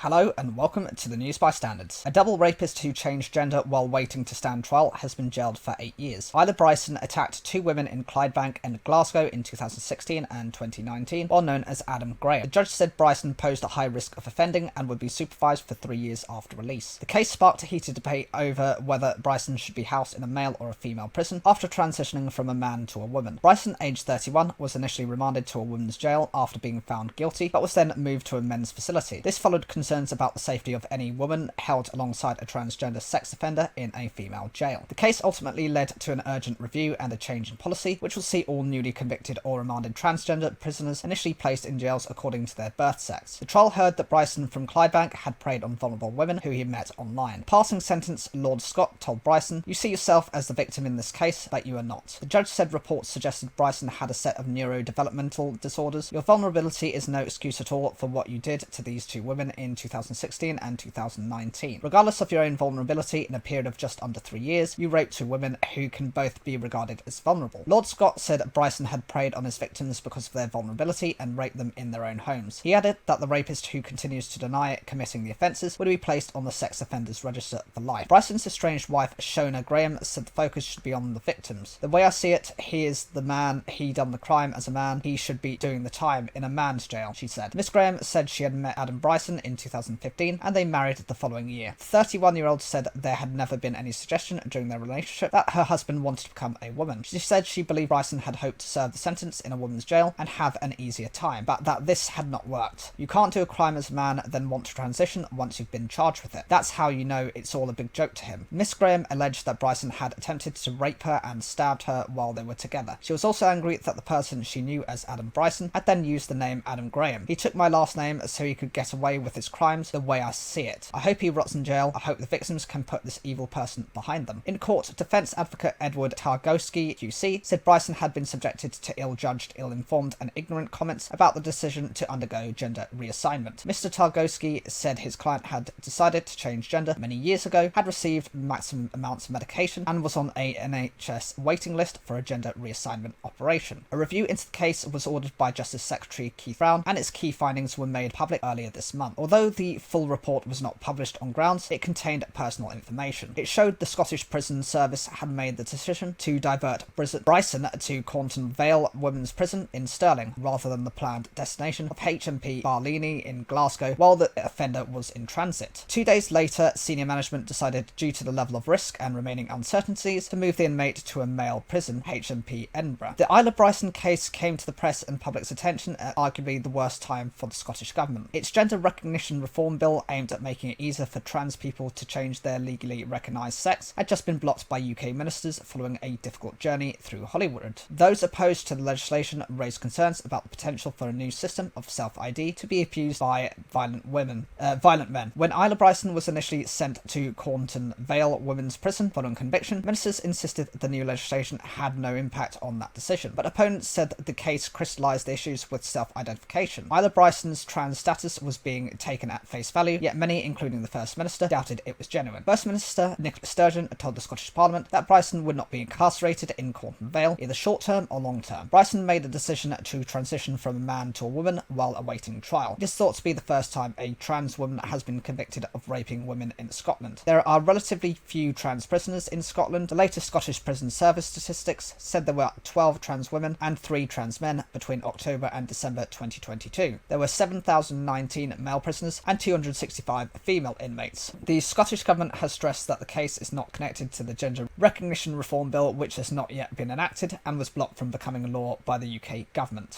Hello and welcome to the News by Standards. A double rapist who changed gender while waiting to stand trial has been jailed for 8 years. Isla Bryson attacked two women in Clydebank and Glasgow in 2016 and 2019, while known as Adam Graham. The judge said Bryson posed a high risk of offending and would be supervised for 3 years after release. The case sparked a heated debate over whether Bryson should be housed in a male or a female prison after transitioning from a man to a woman. Bryson, aged 31, was initially remanded to a women's jail after being found guilty, but was then moved to a men's facility. This followed concerns about the safety of any woman held alongside a transgender sex offender in a female jail. The case ultimately led to an urgent review and a change in policy, which will see all newly convicted or remanded transgender prisoners initially placed in jails according to their birth sex. The trial heard that Bryson from Clydebank had preyed on vulnerable women who he met online. Passing sentence, Lord Scott told Bryson, "You see yourself as the victim in this case, but you are not." The judge said reports suggested Bryson had a set of neurodevelopmental disorders. "Your vulnerability is no excuse at all for what you did to these two women in 2016 and 2019. Regardless of your own vulnerability, in a period of just under 3 years, you raped two women who can both be regarded as vulnerable." Lord Scott said Bryson had preyed on his victims because of their vulnerability and raped them in their own homes. He added that the rapist who continues to deny committing the offences would be placed on the sex offenders register for life. Bryson's estranged wife, Shona Graham, said the focus should be on the victims. "The way I see it, he is the man, he done the crime as a man, he should be doing the time in a man's jail," she said. Miss Graham said she had met Adam Bryson in 2015 and they married the following year. The 31-year-old said there had never been any suggestion during their relationship that her husband wanted to become a woman. She said she believed Bryson had hoped to serve the sentence in a woman's jail and have an easier time, but that this had not worked. "You can't do a crime as a man then want to transition once you've been charged with it. That's how you know it's all a big joke to him." Miss Graham alleged that Bryson had attempted to rape her and stabbed her while they were together. She was also angry that the person she knew as Adam Bryson had then used the name Adam Graham. "He took my last name so he could get away with his crimes the way I see it. I hope he rots in jail. I hope the victims can put this evil person behind them." In court, defence advocate Edward Targowski QC said Bryson had been subjected to ill-judged, ill-informed and ignorant comments about the decision to undergo gender reassignment. Mr. Targowski said his client had decided to change gender many years ago, had received maximum amounts of medication and was on a NHS waiting list for a gender reassignment operation. A review into the case was ordered by Justice Secretary Keith Brown and its key findings were made public earlier this month. Although the full report was not published on grounds it contained personal information. It showed the Scottish Prison Service had made the decision to divert Bryson to Cornton Vale Women's Prison in Stirling rather than the planned destination of HMP Barlini in Glasgow while the offender was in transit. 2 days later, senior management decided, due to the level of risk and remaining uncertainties, to move the inmate to a male prison, HMP Edinburgh. The Isla Bryson case came to the press and public's attention at arguably the worst time for the Scottish Government. Its gender recognition reform bill, aimed at making it easier for trans people to change their legally recognised sex, had just been blocked by UK ministers following a difficult journey through Hollywood. Those opposed to the legislation raised concerns about the potential for a new system of self-ID to be abused by violent men. When Isla Bryson was initially sent to Cornton Vale Women's Prison following conviction, ministers insisted the new legislation had no impact on that decision, but opponents said the case crystallised the issues with self-identification. Isla Bryson's trans status was being taken at face value, yet many, including the First Minister, doubted it was genuine. First Minister Nicola Sturgeon told the Scottish Parliament that Bryson would not be incarcerated in Cornton Vale, either short-term or long-term. Bryson made a decision to transition from a man to a woman while awaiting trial. It is thought to be the first time a trans woman has been convicted of raping women in Scotland. There are relatively few trans prisoners in Scotland. The latest Scottish Prison Service statistics said there were 12 trans women and 3 trans men between October and December 2022. There were 7,019 male prisoners and 265 female inmates. The Scottish Government has stressed that the case is not connected to the Gender Recognition Reform Bill, which has not yet been enacted and was blocked from becoming law by the UK Government.